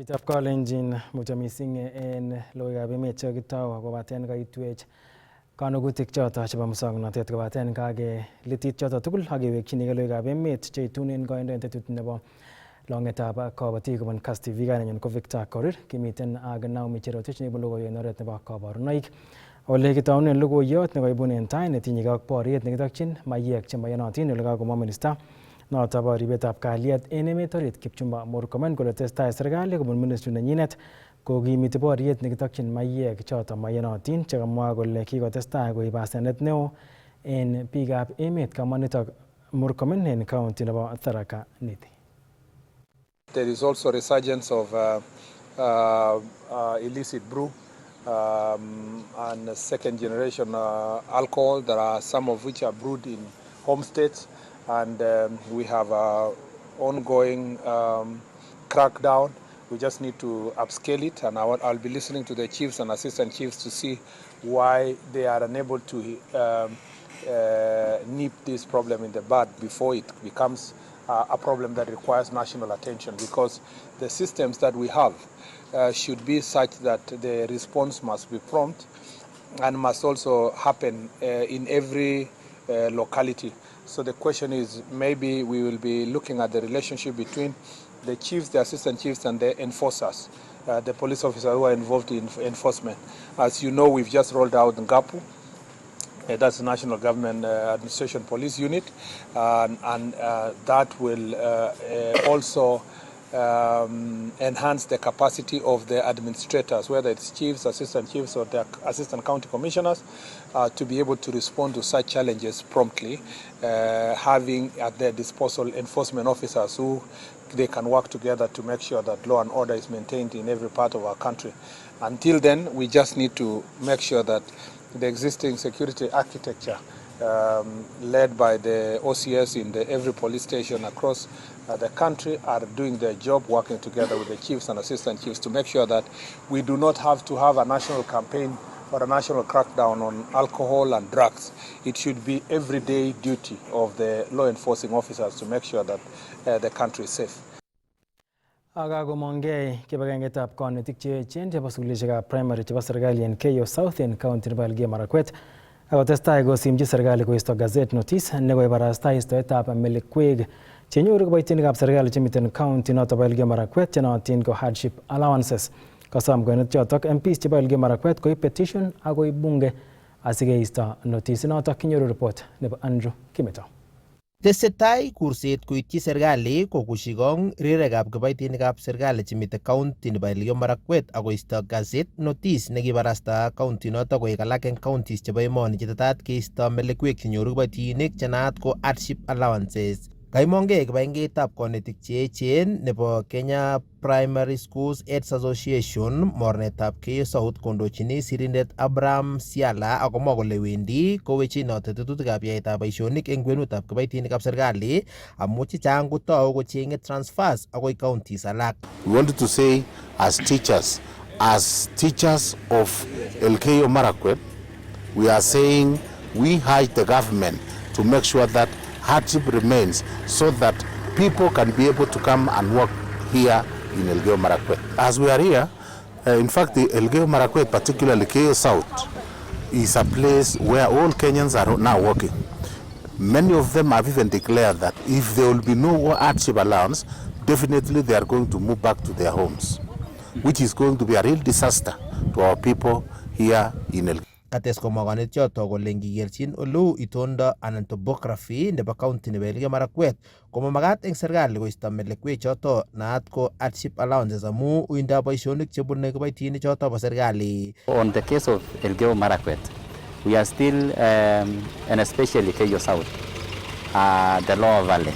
Chitab Kalenjin mutyo mising en logoiwekab emet chekitou kobaten kaitwech kanugutik choton chebo musoknotet kobaten kakelitit choton tugul ak kewekchinigei logoiwekab emet cheitunen kandoindet nebo longetab Kabotik kobun KASS TV. Kainenyin ko Victor Korir. Kimiten ak Naomi Cherotich neibu logoiwek en oret nebo kaborunoik ole kitaunen logoiyot nekaibunen tai netinyegei ak boriet nekitokyin maiyek chemaiyonotin ole kakomwa minista noto bo ribetab kalyet en emet orit Kipchumba Murkomen kole testai serikali kobun ministry nenyinet kokimiti boriet nekitokyin maiyek choto maiyonotin chekamwa kole kikotestai koib asenet neo en biikab emet. Kamwa nitok Murkomen en county nebo Tharaka Nithi. There is also resurgence of illicit brew and second generation alcohol. There are some of which are brewed in homesteads, and we have ongoing crackdown. We just need to upscale it, and I'll be listening to the chiefs and assistant chiefs to see why they are unable to nip this problem in the bud before it becomes a problem that requires national attention, because the systems that we have should be such that the response must be prompt and must also happen in every locality. So the question is, maybe we will be looking at the relationship between the chiefs, the assistant chiefs, and the enforcers, the police officers who are involved in enforcement. As you know, we've just rolled out Ngapu. That's the National Government Administration Police Unit, and that will also enhance the capacity of the administrators, whether it's chiefs, assistant chiefs, or the assistant county commissioners, to be able to respond to such challenges promptly, having at their disposal enforcement officers who they can work together to make sure that law and order is maintained in every part of our country. Until then, we just need to make sure that the existing security architecture led by the OCS in every police station across the country are doing their job, working together with the chiefs and assistant chiefs to make sure that we do not have to have a national campaign or a national crackdown on alcohol and drugs. It should be everyday duty of the law enforcing officers to make sure that the country is safe. Akakomongei kibagengetab konetik che echen chebo sukulishekab primary chebo serikali en Keyo South en county nebo Elgeyo Marakwet akotestai kosimchi serikali koisto gazette notice nekoibarasta istoetab melekwek chenyoru kiboitinikab serikali chemiten county noto bo Elgeyo Marakwet chenootin ko hardship allowances. Kosom konet chotok MPs chebo Elgeyo Marakwet koib petition akoi bunge asikeisto notice notok. Kinyoru report nebo Andrew Kimeto. Tesetai kurset koityi serikali kokushikong rirekab kiboitinikab serikali chemite county nebo Elgeyo Marakwet akoisto gazette notice nekibarasta county noto koek alak eng counties chebo emoni chetetat keisto melekwek chenyoru kiboitinik chenaat ko hardship allowances. Kaimongei kibagengetab konetik che echen nebo Kenya Primary Schools Aids Association mornetab Keyo South kondochini sirindet Abraham Siala akomwa kole wendi kowechinote tetutikab yaetab boisionik eng kwenutab kiboitinikab serikali amu chechang kotou kochenge transfers akoi counties alak. We wanted to say as teachers of Elgeyo Marakwet, we are saying we urge the government to make sure that hardship remains so that people can be able to come and work here in Elgeyo Marakwet. As we are here, in fact, the Elgeyo Marakwet, particularly Keyo South, is a place where all Kenyans are now working. Many of them have even declared that if there will be no hardship allowance, definitely they are going to move back to their homes, which is going to be a real disaster to our people here in Elgeyo. Kates komwa konetikchoto kole ngikerchin oleu itondo anan topography nebo county nebo Elgeyo Marakwet komamagat eng serikali koisto melekwek choto naat ko hardship allowances amu uindo boisionik chebune kiboitinik choto bo serikali. On the case of Elgeyo Marakwet, we are still and especially Keyo South, the Lower Valley,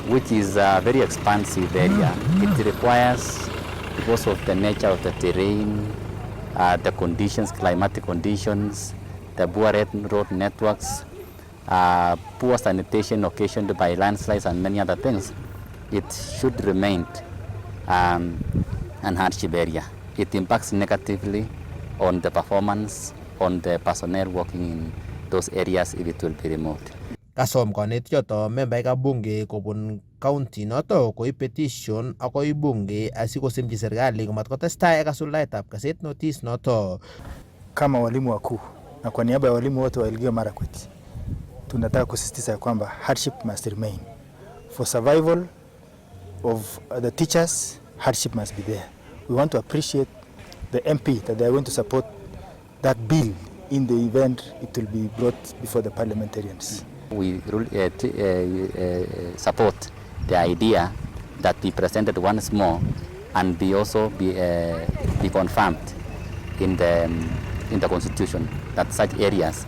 which is a very expansive area. It requires, because of the nature of the terrain, the conditions, climatic conditions, the poor road networks, poor sanitation occasioned by landslides and many other things, it should remain an hardship area. It impacts negatively on the performance, on the personnel working in those areas if it will be removed. Kasom konetikchoto membaikab bunge kobun county noto koib petition akoi bunge asikosimchi serikali komatkotestai kasuldaetab kaset notice noto. Kama walimu wakuu na kwa niaba ya walimu wote wa Elgeyo Marakwet, tunataka kusisitiza kwamba hardship must remain. For survival of the teachers, hardship must be there. We want to appreciate the MP that they are going to support that bill in the event it will be brought before the parliamentarians. We support the idea that be presented once more and be also be confirmed in the constitution that such areas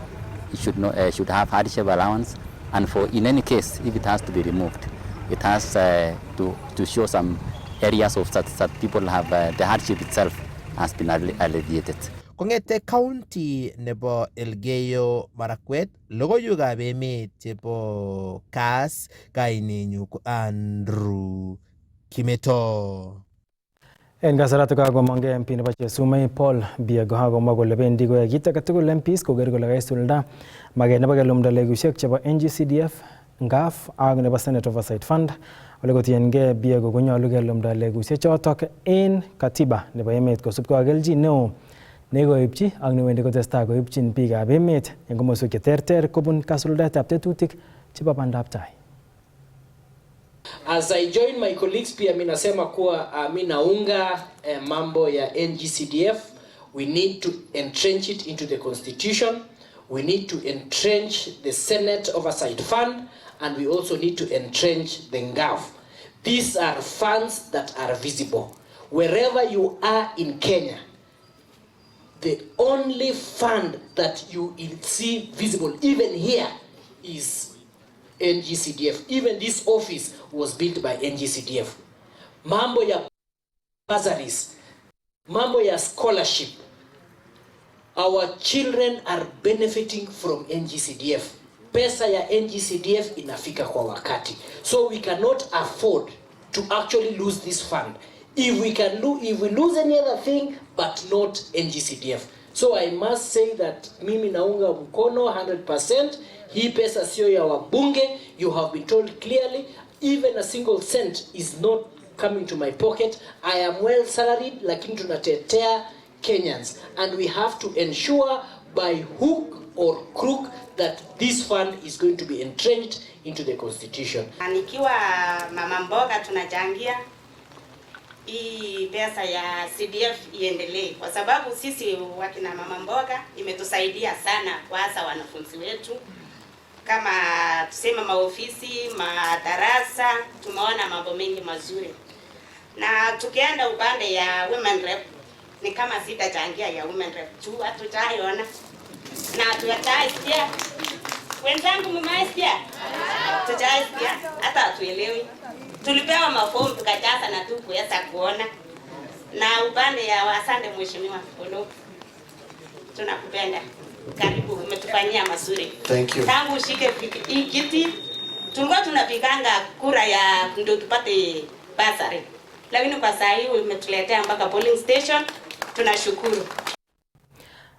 should have hardship allowance, and for in any case if it has to be removed, it has to show some areas of that people have the hardship itself has been alleviated. Kongete county nebo Elgeyo Marakwet, logoiwekab emet chebo KASS, kainenyu ko Andrew Kimeto. En kasarata kakomongei MP nebo Chesumei Paul Biego komwa kole bendi koyoe kit age tugul MPs koker kole kaisulda maket nebo kelumda legusiek chebo NGCDF, NGAF ak nebo Senate Oversight Fund. Ole kotiengei Biego konyolu kelumda legusiek chotok en katiba nebo emet kosubkei ak kelchin neo nekoipchi ak newendi kotestai koipchin biikab emet en komoswek cheterter kobun kasuldaetab tetutik chebo bandab tai. As I join my colleagues pia mimi nasema kuwa mimi naunga mambo ya NGCDF. We need to entrench it into the constitution. We need to entrench the Senate Oversight Fund, and we also need to entrench the NGAF. These are funds that are visible. Wherever you are in Kenya, the only fund that you see visible, even here, is NGCDF. Even this office was built by NGCDF. Mambo ya bursaries, mambo ya scholarship. Our children are benefiting from NGCDF. Pesa ya NGCDF inafika kwa wakati. So we cannot afford to actually lose this fund. If we lose any other thing, but not NGCDF. So I must say that mimi naunga mkono 100%. Hii pesa sio ya wabunge. You have been told clearly, even a single cent is not coming to my pocket. I am well salaried, lakini tunatetea Kenyans. And we have to ensure by hook or crook that this fund is going to be entrenched into the constitution. Nikiwa mama mboga tunachangia hii pesa ya CDF iendelee, kwa sababu sisi wakina mama mboga imetusaidia sana, kwa hasa wanafunzi wetu, kama tuseme maofisi, madarasa, tumeona mambo mengi mazuri. Na tukienda upande ya women rep, ni kama sitachangia ya women rep tu, hatutaiona na hatutaisikia. Wenzangu mmaisikia? Tutaisikia hata hatuelewi. Tulipewa mafomu tukajaza na tu kuweza kuona. Na upande ya wasande mheshimiwa Olo, tunakupenda. Karibu, umetufanyia mazuri. Thank you. Tangu ushike hii kiti, tulikuwa tunapiganga kura ya ndio tupate basari. Lakini kwa saa hii umetuletea mpaka polling station, tunashukuru.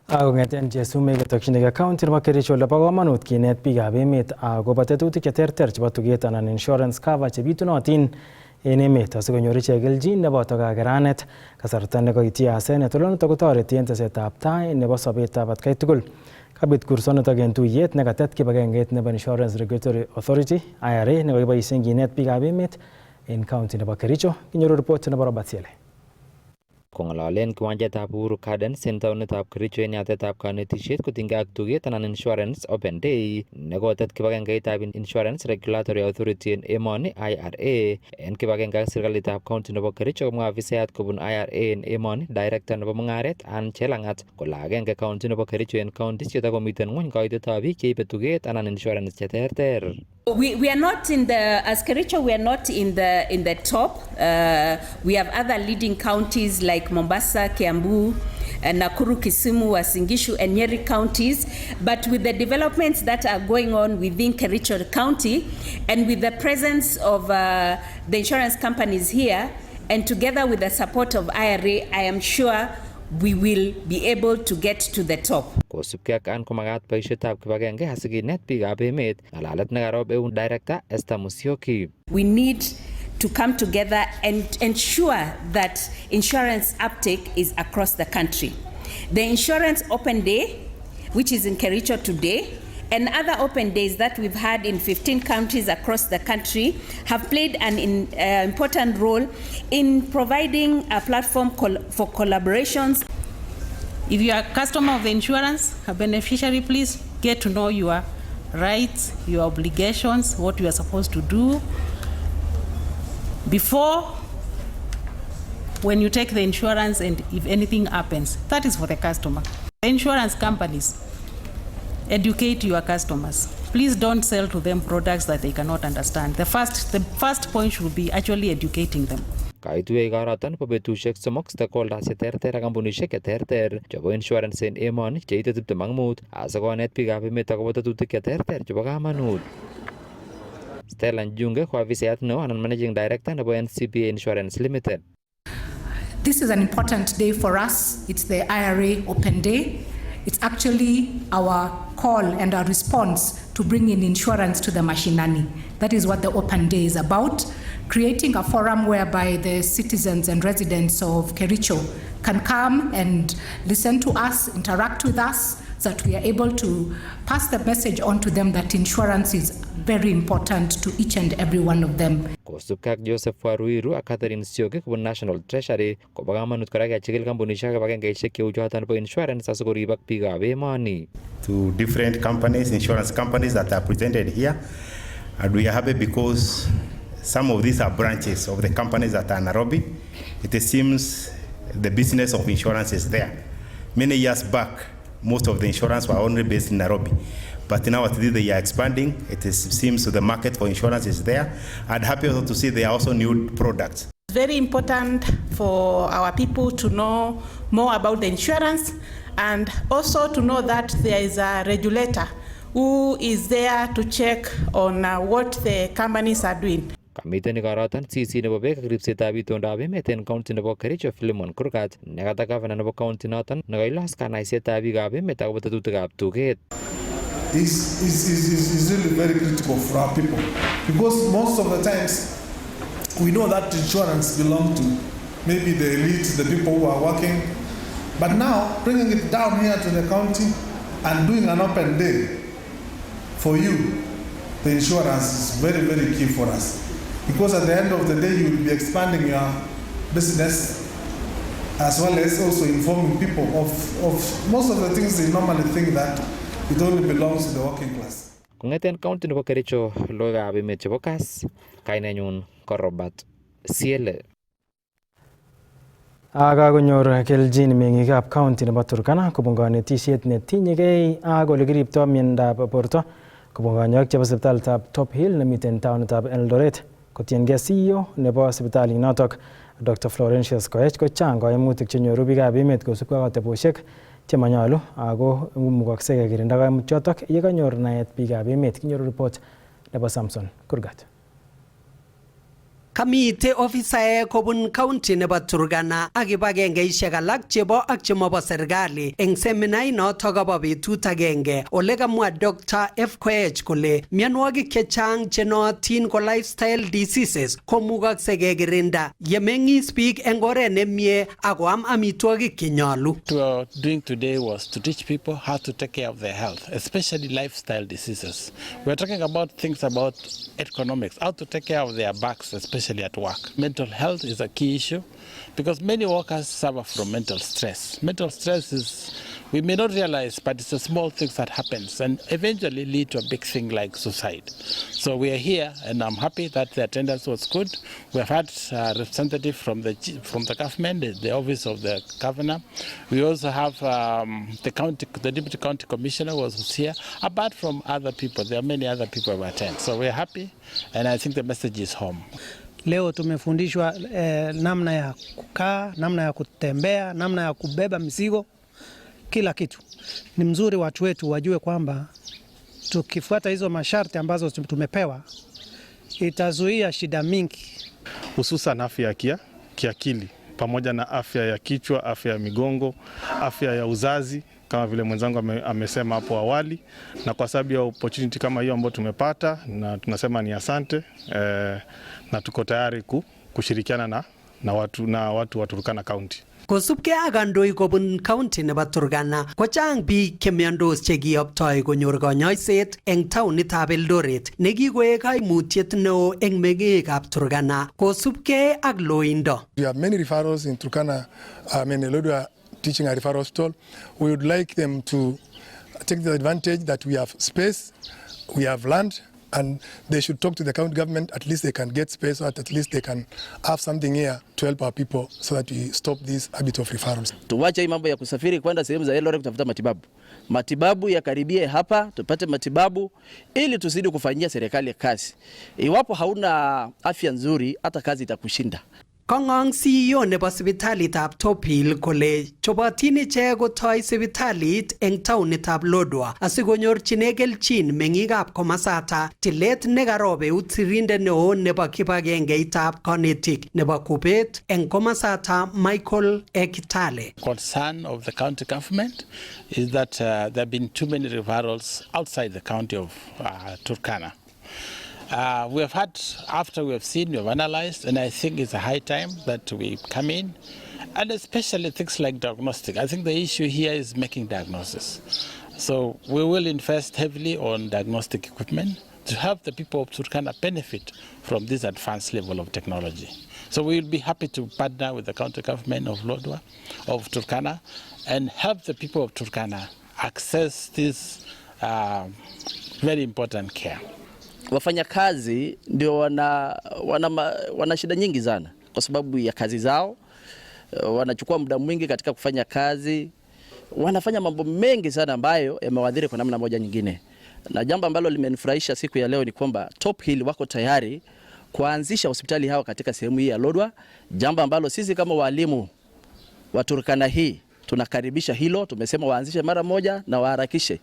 Kong'eten Chesumei ketokchinigei county nebo Kericho ole bo komonut kinet biikab emet akobo tetutik cheterter chebo tuget anan insurance cover chebitunotin en emet asikonyor ichek kelchin neboto kakeranet kasarta nekoityi asenet. Olonitok kotoreti en tesetab tai nebo sobetab atkai tugul. Kabit kursonitok en tuyet nekatet kibagengeit nebo Insurance Regulatory Authority IRA nekokiboisien kinet biikab emet en county nebo Kericho. Kinyoru report nebo Robert Siele. Kong'ololen kiwanjetab Uhuru Gardens en taonitab Kericho en yatetab kanetisiet kotinygei ak tuget anan Insurance Open Day nekotet kibagengeitab Insurance Regulatory Authority en emoni IRA en kibagenge ak serikalitab county nebo Kericho, komwa afisayat kobun IRA en emoni Director nebo mung'aret Ann Chelangat kole agenge county nebo Kericho en counties chetakomiten ng'wony koitetab biik cheibe tuget anan insurance cheterter. We are not in the, as Kericho, we are not in the top. We have other leading counties like Mombasa, Kiambu, Nakuru, Kisumu, Uasin Gishu, and Nyeri counties. But with the developments that are going on within Kericho County, and with the presence of the insurance companies here, and together with the support of IRA, I am sure we will be able to get to the top. kosubkei ak an komakat boisietab kibagenge asikinet biikab emet ng'alalet nekarob eun Director Esther Musyoki. We need to come together and ensure that insurance uptake is across the country. The Insurance Open Day, which is in Kericho today, and other open days that we've had in 15 counties across the country have played an important role in providing a platform for collaborations. If you are a customer of the insurance, a beneficiary, please get to know your rights, your obligations, what you are supposed to do before, when you take the insurance, and if anything happens. That is for the customer. The insurance companies, educate your customers. Please don't sell to them products that they cannot understand. The first point should be actually educating them. Kaituye igoroton bo betusiek somok stakeholders cheterter ak kampunisiek cheterter chebo insurance en emoni cheite 25 asikonet biikab emet akobo tetutik cheterter chebo kamanut. Stella Njunge ko afisayat neo anan managing director nebo NCBA Insurance Limited. This is an important day for us. It's the IRA Open Day. It's actually our call and our response to bring in insurance to the mashinani. That is what the Open Day is about, creating a forum whereby the citizens and residents of Kericho can come and listen to us, interact with us, so that we are able to pass the message on to them that insurance is very important to each and every one of them. Kosubkei ak Joseph Waruiru ak Catherine Sioki kobun National Treasury kobo kamanut kora kechikil kampunisiek ak kibagengeisiek cheu choton bo insurance asikorib ak biikab emoni. To different companies, insurance companies that are presented here, and we are happy because some of these are branches of the companies that are in Nairobi. It seems the business of insurance is there. Many years back, most of the insurance were only based in Nairobi. But now they are expanding. It seems the market for insurance is there. And happy also to see there are also new products. It's very important for our people to know more about the insurance, and also to know that there is a regulator who is there to check on what the companies are doing. Kamiten igoroton CC nebo beek ak ripsetab itondab emet en county nebo Kericho Philemon Kurgat nekata governor nebo county noton nekailos kanaisetab biikab emet akobo tetutikab tuget. Is really very critical for our people, because most of the times we know that insurance belongs to maybe the elite, the people who are working, but now bringing it down here to the county and doing an open day for you, the insurance is very, very key for us, because at the end of the day you will be expanding your business as well as also informing people of most of the things they normally think that it only belongs to the working class. Kongeten county nebo Kericho, logoiwekab emet chebo KASS, kainenyun ko Robert Siele. Kakonyor kelchin meng'ikab county nebo Turkana kobun kanetisiet netinyegei ak ole kiriptoi miendab borto kobun kanyoik chebo sipitalitab Top Hill nemiten taonitab Eldoret. Kotiengei CEO nebo sipitalit notok Dr. Florentius Koech ko chang kaimutik chenyoru biikab emet kosubkei ak atebosiek chemanyalu ako imukoksei kekirinda kaimutik chotok ye kanyor naet biikab emet. Kinyoru report nebo Samson Kurgat. Kamite ofisaek kobun county nebo Turkana ak kibagengeisiek alak chebo ak chemobo serikali eng semina inotok kobo betut agenge ole kamwa Dr. F. Koech kole mionwogik chechang chenootin ko lifestyle diseases komukoksei kekirinda yemeng'is biik eng oret nemie ako am amitwogik chenyolu. What we are doing today was to teach people how to take care of their health, especially lifestyle diseases. We are talking about things about economics, how to take care of their backs, especially at work. Mental health is a key issue because many workers suffer from mental stress. Mental stress is, we may not realize, but it's a small thing that happens and eventually lead to a big thing like suicide. So we are here and I'm happy that the attendance was good. We have had a representative from the government, the office of the governor. We also have the deputy county commissioner was here. Apart from other people, there are many other people who attend. So we're happy and I think the message is home. Leo tumefundishwa namna ya kukaa, namna ya kutembea, namna ya kubeba mizigo, kila kitu. Ni mzuri watu wetu wajue kwamba tukifuata hizo masharti ambazo tumepewa itazuia shida mingi, hususan afya ya kiakili pamoja na afya ya kichwa, afya ya migongo, afya ya uzazi kama vile mwenzangu amesema hapo awali, na kwa sababu ya opportunity kama hiyo ambayo tumepata, na tunasema ni asante, na tuko tayari kushirikiana na watu wa Turkana County. Kosubkei ak kandoik kobun county nebo Turkana, kochang biik chemiondos chekiyoptoi konyor konyoiset eng taunitab Eldoret nekikoek kaimutiet neo eng meng'ikab Turkana kosubkei ak loindo. We have many referrals in Turkana, Lodwar teaching a referral hospital. We would like them to take the advantage that we have space, we have land, and they should talk to the county government. At least they can get space, so that at least they can have something here to help our people so that we stop this habit of referrals. Tuwache hii mambo ya kusafiri kwenda sehemu za Eldoret kutafuta matibabu. Matibabu yakaribie hapa, tupate matibabu ili tuzidi kufanyia serikali kazi. Iwapo hauna afya nzuri, hata kazi itakushinda. Kong'ong CEO nebo sipitalitab Top Hill kole chobotin ichek kotoi sipitalit eng taunitab Lodwar asikonyorchine kelchin meng'ikab komasata, tilet nekarob eut sirindet neo nebo kibagengeitab konetik nebo Kubet eng komasata Michael Ekitale. Concern of the county government is that there have been too many referrals outside the county of Turkana. We have had, after we have seen, we have analyzed, and I think it's a high time that we come in, and especially things like diagnostic. I think the issue here is making diagnosis. So we will invest heavily on diagnostic equipment to help the people of Turkana benefit from this advanced level of technology. So we will be happy to partner with the county government of Lodwar, of Turkana, and help the people of Turkana access this very important care. Wafanyakazi ndio wana shida nyingi sana kwa sababu ya kazi zao. Wanachukua muda mwingi katika kufanya kazi. Wanafanya mambo mengi sana ambayo yamewadhiri kwa namna moja nyingine. Na jambo ambalo limenifurahisha siku ya leo ni kwamba Top Hill wako tayari kuanzisha hospitali hao katika sehemu hii ya Lodwar. Jambo ambalo sisi kama walimu wa Turkana hii tunakaribisha hilo. Tumesema waanzishe mara moja na waharakishe.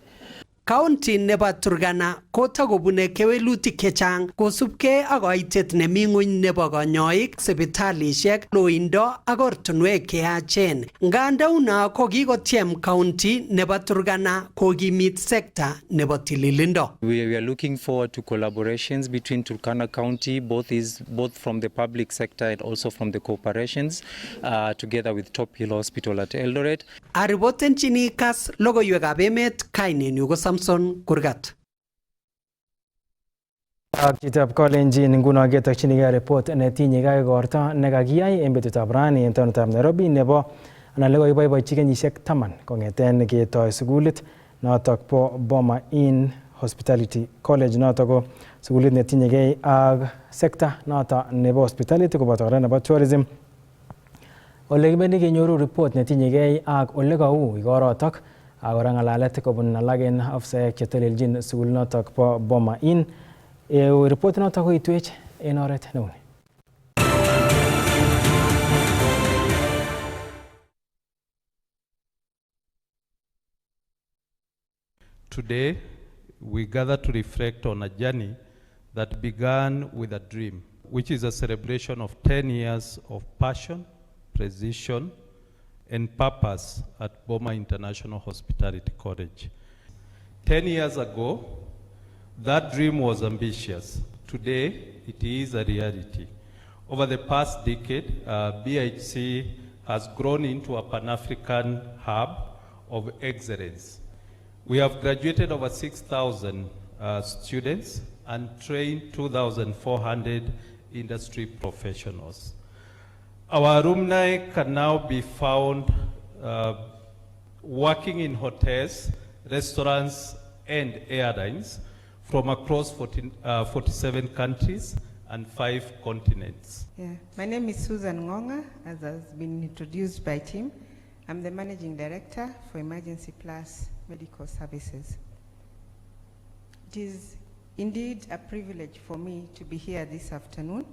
County nebo Turkana kotagobune kewelutik chechang kosubkei ak kaitet nemi ng'weny nebo konyoik, sipitalishek, loindo ak ortinwek cheyachen. Nganda una kokikotyem county nebo Turkana kokimit sekta nebo tililindo. We are looking forward to collaborations between Turkana County, both from the public sector and also from the corporations, together with Top Hill Hospital at Eldoret. Aripotenchini KASS logoiwekab emet, kainenyu ko Samson Kurgat. Ak chitab Kalenjin nguno ketokchinigei report netinye igorto nekakiyai en betutab rani en taonitab Nairobi nebo anan lekoiboiboichi kenyisiek 10 kong'eten ketoi sukulit notok po Boma Inn Hospitality College. Notok ko sukulit netinyegei ak sekta notok nebo hospitality koboto kora nebo tourism. Ole kibendi kenyoru report netinyegei ak ole kou igorotok ak kora ng'alalet kobun alak en afisaek chetelelchin sukul notok po Boma Inn. Report notok koitwech en oret neuni. Today, we gather to reflect on a journey that began with a dream, which is a celebration of 10 years of passion, precision, and purpose at Boma International Hospitality College. 10 years ago, that dream was ambitious. Today, it is a reality. Over the past decade, BHC has grown into a Pan-African hub of excellence. We have graduated over 6,000 students and trained 2,400 industry professionals. Our alumni can now be found working in hotels, restaurants, and airlines from across 47 countries and 5 continents. Yeah. My name is Susan Ngonga, as has been introduced by Tim. I'm the Managing Director for Emergency Plus Medical Services. It is indeed a privilege for me to be here this afternoon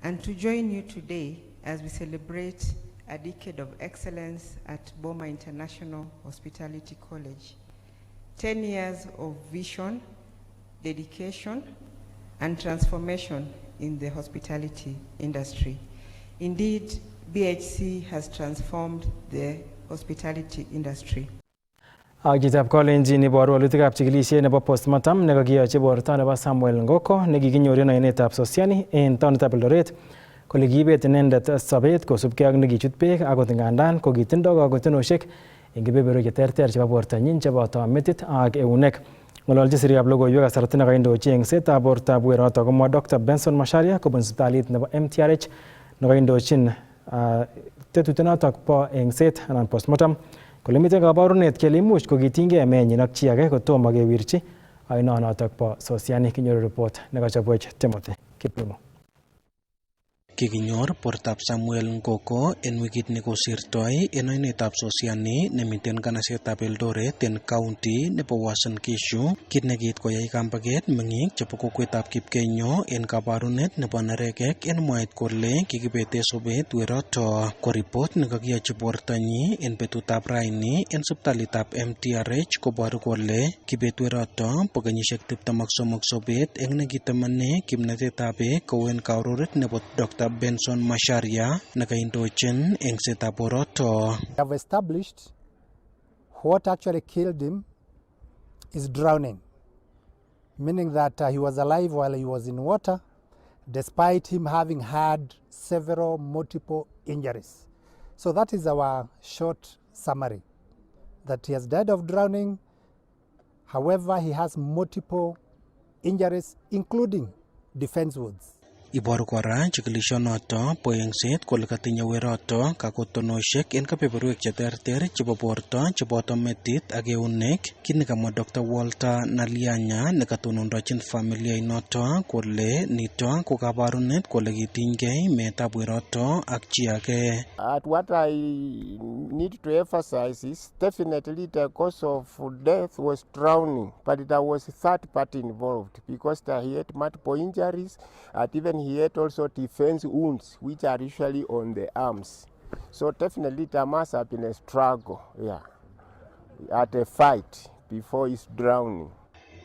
and to join you today as we celebrate a decade of excellence at Boma International Hospitality College. 10 years of vision, dedication, and transformation in the hospitality industry. Indeed, BHC has transformed the hospitality industry. Ak chitab kolenjin iboru walutikab chikilisiet nebo postmortem nekakiyochi borto nebo Samuel Ngoko nekikinyor en oinetab Sosiani en taonitab Eldoret kole kiibet inendet sobet kosubkei ak nekichut beek akot ngandan kokitindoi kakotinosiek en kebeberwek cheterter chebo bortonyin cheboto metit ak eunek. Ng'ololchi siriikab logoiwek kasarta nekaindochi engsetab bortab weroto komwa Dr. Benson Macharia kobun sipitalit nebo MTRH nekaindochin tetutenotok bo engset anan postmortem kole miten kabarunet kele imuch kokitinygei menyin ak chi age kotomo kewirchi oinonotok bo Sosiani. Kinyoru report nekachobwech Timothy Kiplimo. Kikinyor bortab Samuel Ngoko en wikit nekosirtoi en oinetab Sosiani nemiten kanasetab Eldoret en county nebo Uasin Gishu. Kit nekiit koyai kambaget meng'ik chebo kokwetab Kipkenyo en kabarunet nebo neregek en mwaet kole kikibete sobet weroto. Ko report nekakiyochi bortonyi en betutab raini en sipitalitab MTRH koboru kole kibet weroto bo kenyisiek 23 sobet en nekitemene kimnatetab beek kou en kaururit nebo Dr. Benson Macharia nakaindochin engsetab boroto. We have established what actually killed him is drowning, meaning that he was alive while he was in water, despite him having had several multiple injuries. So that is our short summary, that he has died of drowning. However, he has multiple injuries, including defense wounds. Iboru kora chikilishonoto bo engset kole katinye weroto kakotonosiek en kebeberwek cheterter chebo borto cheboto metit ak eunek. Kit nekamwa Dr. Walter Nalianya nekatonondochin familia inoto kole nito ko kabarunet kole kitinygei meetab weroto ak chi age. What I need to emphasize is definitely the cause of death was drowning, but there was a third party involved because he had multiple injuries and even he had also defense wounds which are usually on the arms. So definitely there must have been a struggle, at a fight before his drowning.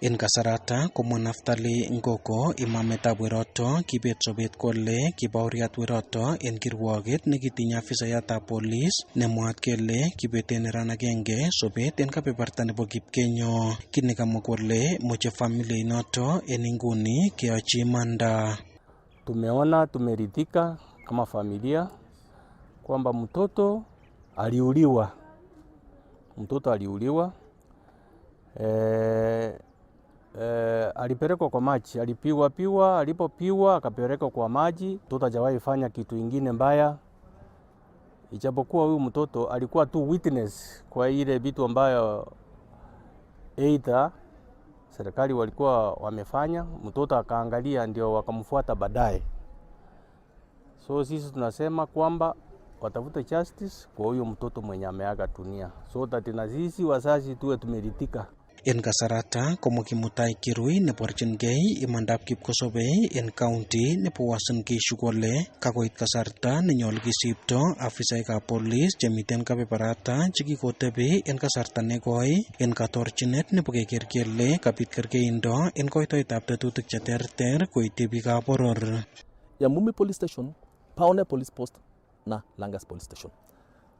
En kasarata komwa Naftali Ngoko imametab weroto kibet sobet kole kibauriat weroto en kirwoget nekitinye afisayatab polis nemwaat kele kibete neran agenge sobet en kebeberta nebo Kipkenyo. Kit nekamwa kole moche familia inoto en inguni keyochi imanda. Tumeona, tumeridhika kama familia kwamba mtoto aliuliwa. Alipelekwa kwa maji, alipiwa, alipopiwa akapelekwa kwa maji. Mtoto hajawahi fanya kitu ingine mbaya, ijapokuwa huyu mtoto alikuwa tu witness kwa ile vitu ambayo either serikali walikuwa wamefanya, mtoto akaangalia ndio wakamfuata baadaye. So sisi tunasema kwamba watafute justice kwa huyo mtoto mwenye ameaga dunia, so that na sisi wazazi tuwe tumeridhika. En kasarata komwa Kimutai Kirui neborchingei imandab kipkosobei en county nebo Uasin Gishu kole kakoit kasarta nenyolu kisipto afisaekab polis chemiten kebeberata chekikotebi en kasarta nekoi en katorchinet nebo keker kele kabit kerkeindo en koitoetab tetutik cheterter koityi biikab boror. Ya Mumi Police Station, Paone Police Post na Langas Police Station.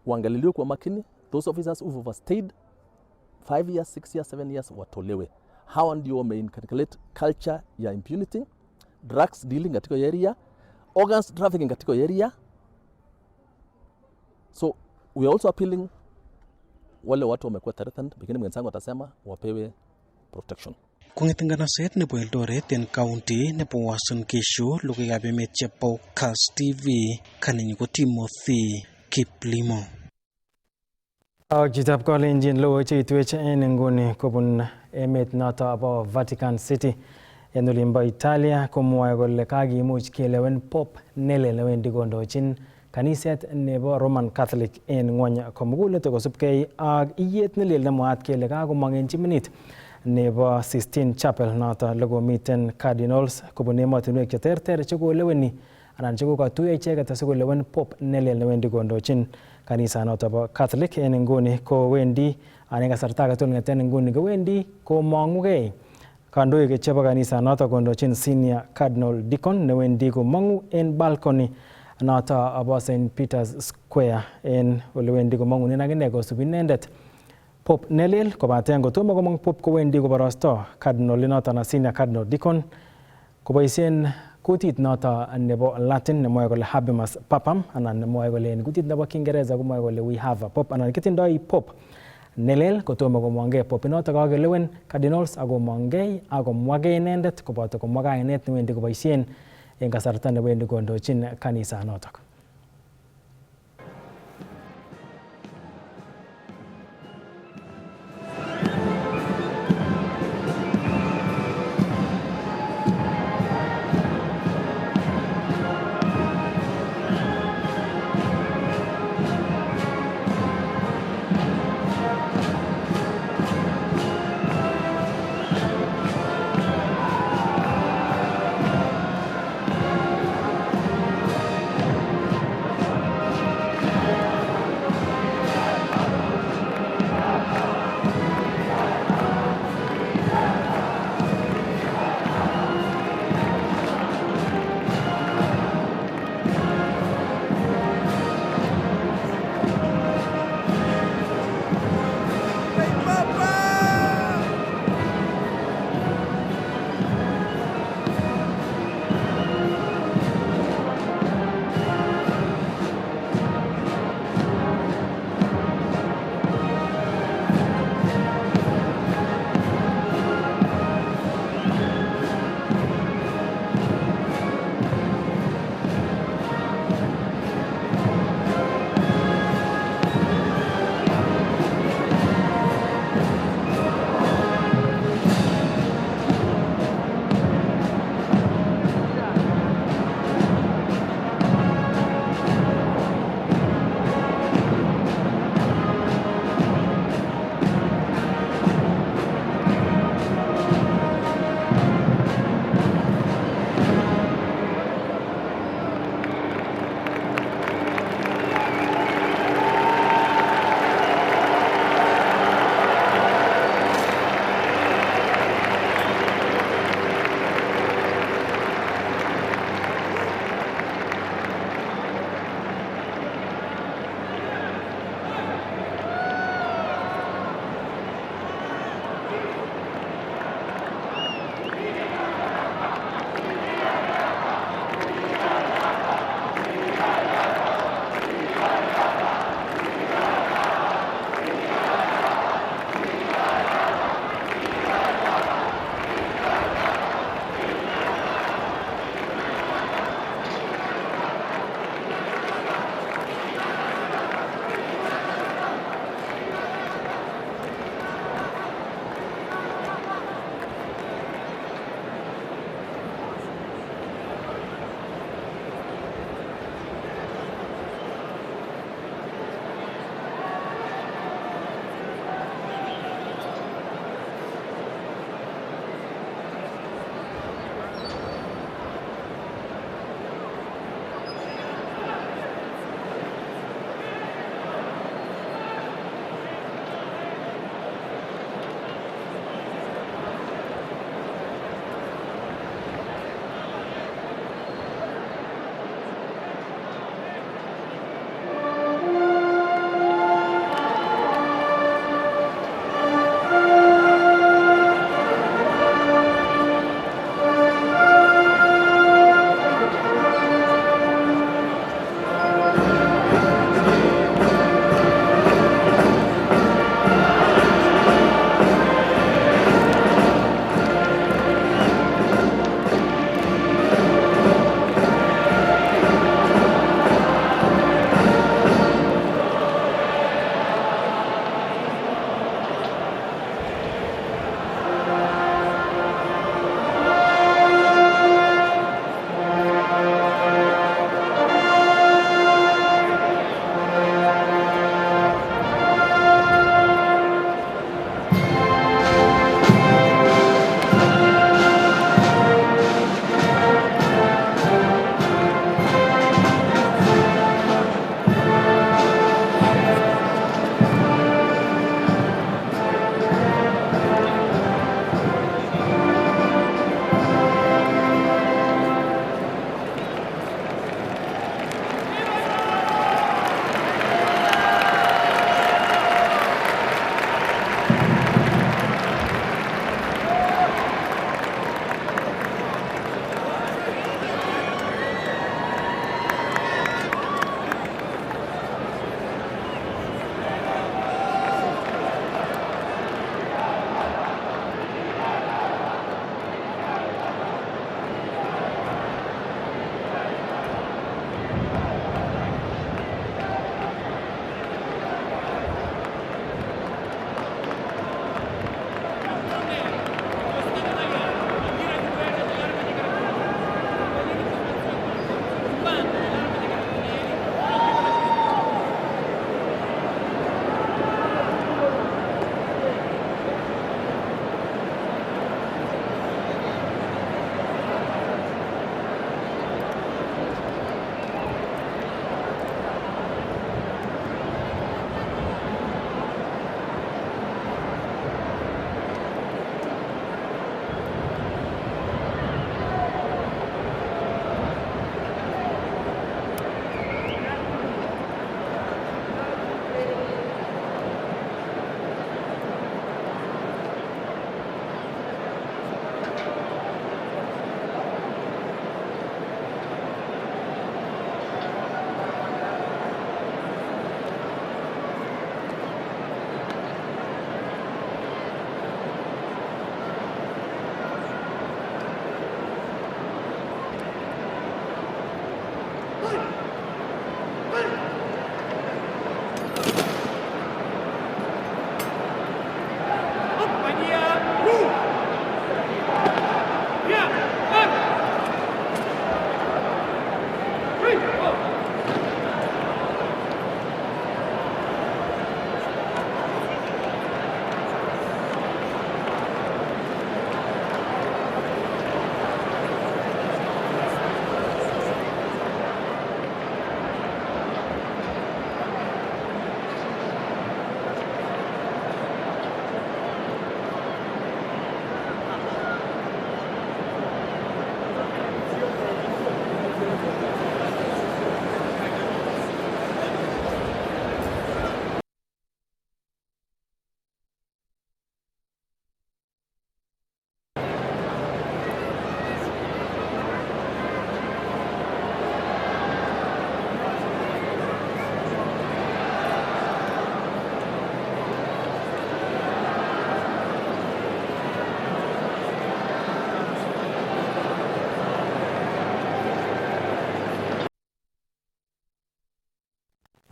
Uangaliliwe kwa makini, those officers who've overstayed 5 years, 6 years, 7 years watolewe. Hawa ndio wameinculcate culture ya impunity, drugs dealing katika area, organs trafficking katika area. So we are also appealing wale watu wamekuwa threatened, pengine mwenzangu atasema wapewe protection. Kong'eten nganaset nebo Eldoret en county nebo Uasin Gishu, logoiwekab emet chebo KASS TV, kanenyu ko Timothy Kiplimo. Ak chitab kolenjin logoiwek cheitwech en inguni kobun emet noto bo Vatican City en olimbo Italia komwoe kole kakimuch kelewen pop nelel newendi kondochin kaniset nebo Roman Catholic en ngwony komugul kosubkei ak iyet nelel nemwaat kele kakomong en chiminit nebo Sistine Chapel noto lekomiten cardinals kobun emotinwek cheterter chekoleweni anan chekokatuiyo icheket asikolewen pop nelel newendi kondochin kanisanoto bo Catholic en inguni kowendi en kasarta age tugul ngeten inguni kowendi komong'ugei kandoik chebo kanisanoto kondochin senior cardinal deacon newendi komong'u en balcony noto bo St. Peter's Square en olewendi komong'unen akine kosubi inendet Pope nelel kobaten kotomo komong Pope kowendi koborosto Cardinal inoton na Senior Cardinal Deacon koboisien kutit noto nebo Latin nemwoe kole habemus papam anan nemwoe kole en kutit nebo Kiingereza komwoe kole we have a Pope anan kitindoi Pope nelel kotomo komongei Pope inoto kakelewen Cardinals akomongei akomwage inendet koboto komwa kainet newendi koboisien en kasarta newendi kondochin kanisanotok.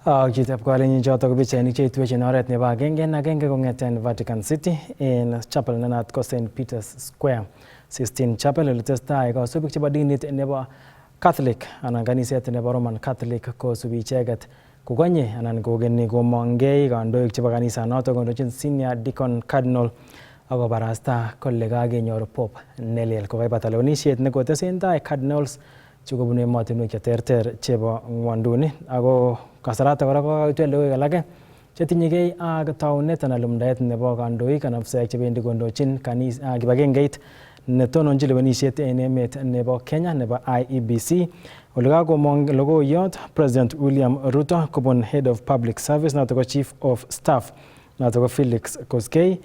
Chitab kolenyin chotok ko pichainik cheituech en oret nebo agenge kong'eten Vatican City en chapel nenat ko St. Peter's Square. Sistine Chapel ole testai kosubik chebo dinit nebo Catholic anan kaniset nebo Roman Catholic kosubi icheket kokonye anan kogeni komongei kandoik chebo kanisanotok kondochin Senior Deacon Cardinal akobarasta kole kakenyor Pope nelel kokaibata lewenisiet nekotesentai Cardinals chekobunu emotinwek cheterter chebo ngwonduni ako kasarata kora kokaitwe logoiwek alake chetinyegei ak taunet anan lumdaet nebo kandoik anan ofisiek chebendi kondochin kibagengeit netononjin lewenisiet en emet nebo Kenya nebo IEBC ole kakomong logoiyot President William Ruto kobun Head of Public Service noto ko Chief of Staff noto ko Felix Koskei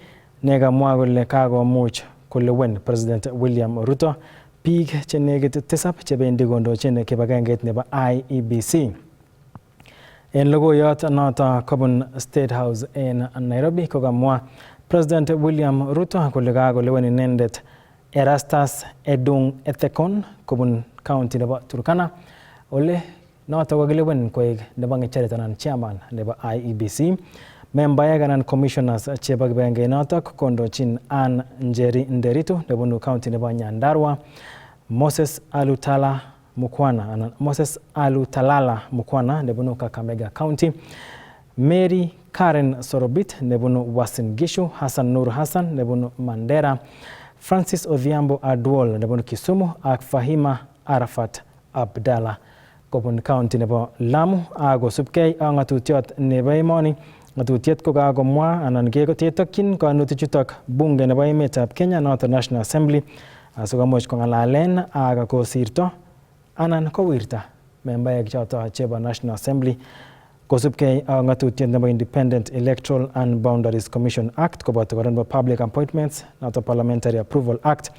nekamwa kole kakomuch kolewen President William Ruto biik chenekit 7 chebendi kondochin kibagengeit nebo IEBC. En logoiyot noto kobun State House en Nairobi kokamwa President William Ruto kole kakolewen inendet Erastus Edung Ethekon kobun county nebo Turkana ole noto kokilewen koek nebo ng'echeret anan chairman nebo IEBC. Membaek anan commissioners chebo kibagengeit notok kondochin Ann Njeri Nderitu nebunu county nebo Nyandarua, Moses Alutalala Mukwana nebunu Kakamega County, Mary Karen Sorobit nebunu Uasin Gishu, Hassan Nur Hassan nebunu Mandera, Francis Odhiambo Adwol nebunu Kisumu ak Fahima Arafat Abdalla kobun county nebo Lamu akosubkei ak ng'atutiet nebo emoni. Ng'atutiet ko kakomwa anan ketokyin kanutichutok bunge nebo emetab Kenya noto National Assembly asikomuch kong'alalen ak kosirto anan kowirta membaek choto chebo National Assembly kosubkei ak ng'atutiet nebo Independent Electoral and Boundaries Commission Act koboto kora nebo Public Appointments noto Parliamentary Approval Act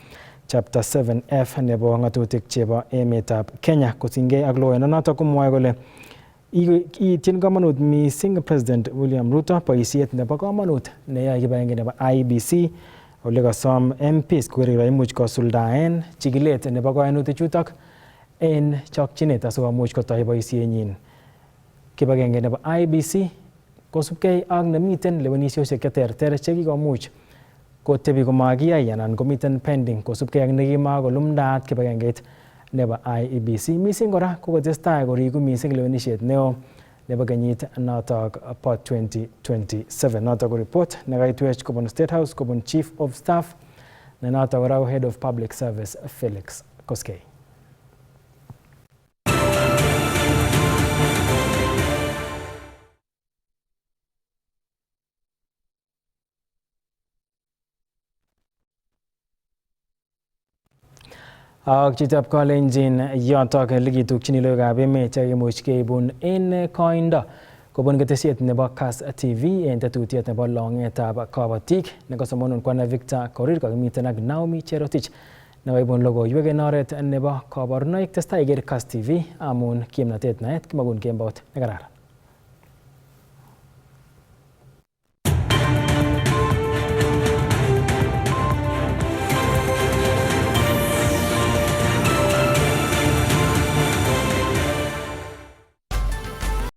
Chapter 7F nebo ng'atutik chebo emetab Kenya kosingei ak logoiwek noto komwoe kole iityin komonut mising President William Ruto boisiet nebo komonut neyoe kibagenge nebo IEBC ole kasom MPs koker imuch kosuldaen chikilet nebo kainutik chutok en chokchinet asikomuch kotoi boisienyin. Kibagenge nebo IEBC kosubkei ak nemiten lewenisiosiek cheterter chekikomuch kotebi komakiyai anan komiten pending kosubkei ak nekimakolumdaat kibagengeit nebo IEBC. Mising kora kokotestai koriku mising lewenisiet neo nebo kenyit notok po 2027. Notok ko report nekaitwech kobun State House kobun Chief of Staff ne notok kora ko Head of Public Service Felix Koskei. Ak chitab kolenjin yotok likitukchini logoiwekab emet chekimuch keibun en koindo kobun ketesiet nebo KASS TV en tetutiet nebo long'etab Kabotik nekosomonun kwana Victor Korir kakimiten ak Naomi Cherotich nekoibun logoiwek en oret nebo kaborunoik. Testai iker KASS TV amun kimnatet naet kimakun kembout nekararan.